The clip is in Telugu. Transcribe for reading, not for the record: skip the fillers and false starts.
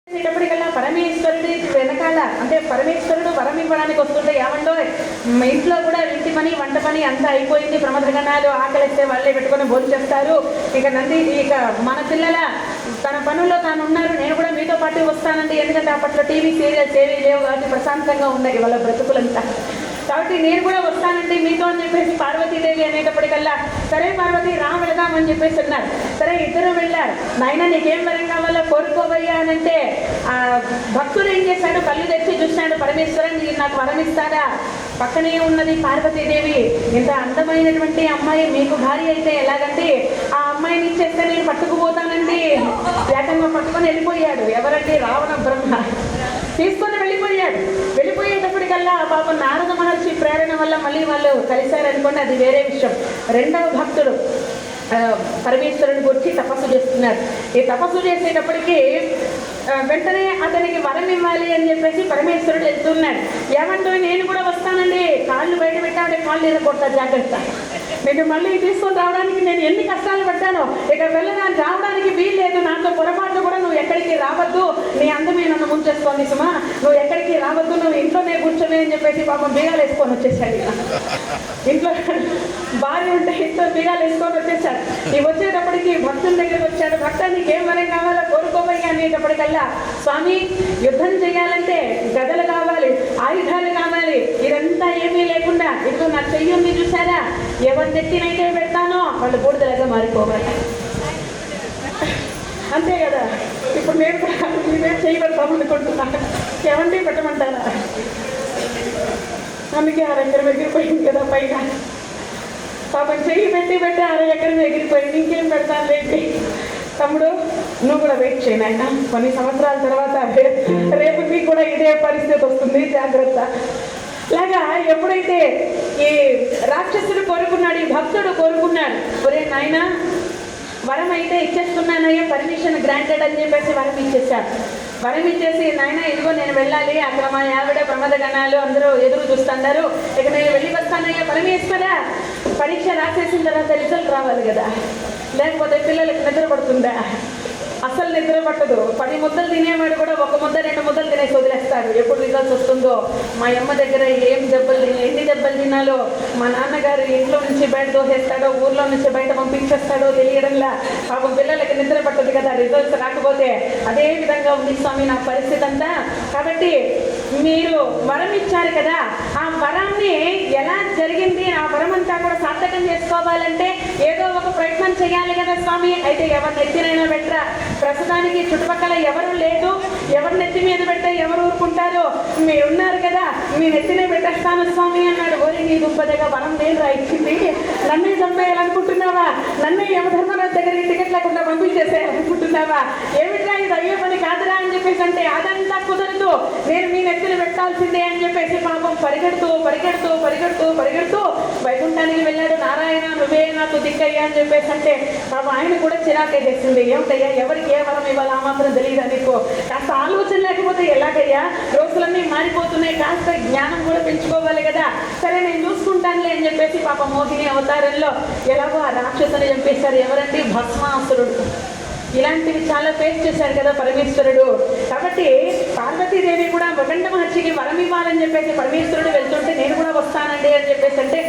చేసేటప్పటికల్లా పరమేశ్వరుడి వెనకాల అంటే పరమేశ్వరుడు వరం ఇవ్వడానికి వస్తుంటే ఏమంటో ఇంట్లో కూడా ఇంటి పని వంట పని అంతా అయిపోయింది, ప్రమదగణాలు ఆకలిస్తే వాళ్ళే పెట్టుకొని భోంచేస్తారు. ఇక మన పిల్లల తన పనుల్లో తాను ఉన్నారు, నేను కూడా మీతో పాటు వస్తానండి, ఎందుకంటే అప్పట్లో టీవీ సీరియల్స్ ఏవీ లేవు కాబట్టి ప్రశాంతంగా ఉన్నాయి వాళ్ళ బ్రతుకులంతా. కాబట్టి నేను కూడా వస్తానండి మీతో అని చెప్పేసి పార్వతీదేవి అనేటప్పటికల్లా సరే పార్వతి రా వెళదామని చెప్పేసి అన్నారు. సరే ఇద్దరు వెళ్ళారు. నాయన నీకేం వరం కావాలో కోరుకోవయ్యా అని అంటే ఆ భక్తుడు ఏం చేశాడు, కళ్ళు తెచ్చి చూశాడు, పరమేశ్వరన్ నాకు వరం ఇస్తాడా? పక్కనే ఉన్నది పార్వతీదేవి. ఇంత అందమైనటువంటి అమ్మాయి మీకు భార్య అయితే ఎలాగంటే ఆ అమ్మాయిని ఇచ్చేస్తే నేను పట్టుకుపోతానండి. ఏకంగా పట్టుకొని వెళ్ళిపోయాడు. ఎవరంటే రావణ బ్రహ్మ తీసుకొని వెళ్ళిపోయాడు. వెళ్ళిపోయేటప్పటికల్లా పాపం నారద మహర్షి ప్రేరణ వల్ల మళ్ళీ వాళ్ళు కలిశారనుకోండి, అది వేరే విషయం. రెండవ భక్తుడు పరమేశ్వరుని గురించి తపస్సు చేస్తున్నారు. ఈ తపస్సు చేసేటప్పటికీ వెంటనే అతనికి వరం ఇవ్వాలి అని చెప్పేసి పరమేశ్వరుడు వెళ్తున్నాడు. ఏమంటూ నేను కూడా వస్తానండి, కాళ్ళు బయట పెట్టామంటే కాళ్ళు ఎరగొడతా, జాగ్రత్త, నేను మళ్ళీ తీసుకొని రావడానికి నేను ఎన్ని కష్టాలు పడ్డానో, ఇక వెళ్ళడానికి రావడానికి వీలు లేదు, నాతో పొరపాటు కూడా నువ్వు ఎక్కడికి రావద్దు, నీ అందమే నన్ను ముంచేసుకోండి సుమా, నువ్వు ఎక్కడికి రావద్దు, నువ్వు ఇంట్లోనే కూర్చొని అని చెప్పేసి పాపం బీగాలు వేసుకొని వచ్చేసాడు. ఇంట్లో భార్య ఉంటే ఇంట్లో బీగాలు వేసుకొని వచ్చేసాడు. ఈ వచ్చేటప్పటికి భక్తుల దగ్గరికి వచ్చాడు. భక్త నీకేం వరం కావాలో కోరుకోబోయి అనేటప్పటికల్లా స్వామి యుద్ధం చేయాలంటే గదలు కావాలి, ఆయుధాలు కావాలి, ఇదంతా ఏమీ లేకుండా ఇప్పుడు నా చెయ్యి ఉంది చూసారా, ఎవరి నెత్తినైతే పెడతానో వాళ్ళు బూడిదలాగా మారిపోవాలి, అంతే కదా. ఇప్పుడు నేను చేయబడతాం అనుకుంటున్నాను, ఎవరిని పెట్టమంటారా? అందుకే ఆ ఎకరం ఎగిరిపోయింది కదా పైన, పాపం చెయ్యి పెట్టి ఆ ఎకరం ఎగిరిపోయింది. ఇంకేం పెడతాను లేండి తమ్ముడు, నువ్వు కూడా వెయిట్ చేయను ఆయన, కొన్ని సంవత్సరాల తర్వాత రేపు నీకు కూడా ఇదే పరిస్థితి వస్తుంది, జాగ్రత్త. లాగా ఎప్పుడైతే ఈ రాక్షసుడు కోరుకున్నాడు, ఈ భక్తుడు కోరుకున్నాడు, ఒరే నాయన వరం అయితే ఇచ్చేస్తున్నానయ్యా, పర్మిషన్ గ్రాంటెడ్ అని చెప్పేసి వరం ఇచ్చేసాడు. వరం ఇచ్చేసి నాయన ఇదిగో నేను వెళ్ళాలి, అక్కడ మా ఆవిడ ప్రమదగణాలు అందరూ ఎదురు చూస్తున్నారు, ఇక నేను వెళ్ళి వస్తానయ్యా పరమేశ్వర. పరీక్ష రాసేసిన తర్వాత రిజల్ట్ రావాలి కదా, లేకపోతే పిల్లలకి నిద్ర పడుతుందా? అసలు నిద్ర పట్టదు. 10 ముద్దలు తినేవాడు కూడా 1 ముద్ద 2 ముద్దలు తినేసి వదిలేస్తాడు. ఎప్పుడు రిజల్ట్స్ వస్తుందో, మా అమ్మ దగ్గర ఎన్ని దెబ్బలు తినాలో, మా నాన్నగారు ఇంట్లో నుంచి బయట దోసేస్తాడో, ఊర్లో నుంచి బయట పంపించేస్తాడో తెలియడంలా పాపం పిల్లలకి నిద్ర పట్టదు కదా రిజల్ట్స్ రాకపోతే. అదే విధంగా ఉంది స్వామి నా పరిస్థితి అంతా. కాబట్టి మీరు వరం ఇచ్చారు కదా, ఆ వరాన్ని ఎలా జరిగింది, ఆ వరం అంతా కూడా సార్థకం చేసుకోవాలంటే ఏదో ఒక ప్రయత్నం చేయాలి కదా స్వామి. అయితే ఎవరు నెత్తినైనా పెట్టరా, ప్రస్తుతానికి చుట్టుపక్కల ఎవరు లేదు, ఎవరు నెత్తి మీద పెట్టే ఎవరు ఊరుకుంటారో, మీరున్నారు కదా మీ నెత్తినే పెట్టేస్తాను స్వామి అన్నాడు. ఓరి నీ దుబ్బదగా వరం నేను రాయించింది, నన్నే చంపేయాలనుకుంటున్నావా, నన్నే యమధర్మరాజు దగ్గరికి టికెట్ లేకుండా పంపించేసేయాలనుకుంటున్నావా, ఏమిటా ఇది అయ్యే పని కాదురా అని చెప్పేసి అంటే అదంతా కుదరదు, నేను మీ నెత్తిని పెట్టాల్సిందే అని చెప్పేసి పాపం పరిగెడుతూ వైకుంఠానికి వెళ్ళాడు. నారాయణ నువ్వే నాకు దిక్కయ్యా అని చెప్పేసి అంటే పాపం ఆయన కూడా చిరాకే చేసింది. ఏమిటయ్యా ఎవరికి ఏ వరం ఇవ్వాలి ఆ మాత్రం తెలియదా నీకు, కాస్త ఆలోచన లేకపోతే ఎలాగయ్యా, రోజులన్నీ మారిపోతున్నాయి, కాస్త జ్ఞానం కూడా పెంచుకోవాలి కదా. సరే నేను చూసుకుంటానులే అని చెప్పేసి పాప మోహిని అవతారంలో ఎలాగో ఆ రాక్షసుని చంపేశారు. ఎవరండి? భస్మాసురుడు. ఇలాంటివి చాలా ఫేస్ చేశారు కదా పరమేశ్వరుడు. కాబట్టి పార్వతీదేవి కూడా వగండ మహర్షికి వరం ఇవ్వాలని చెప్పేసి పరమేశ్వరుడు వెళ్తుంటే నేను కూడా వస్తానండి అని చెప్పేసి అంటే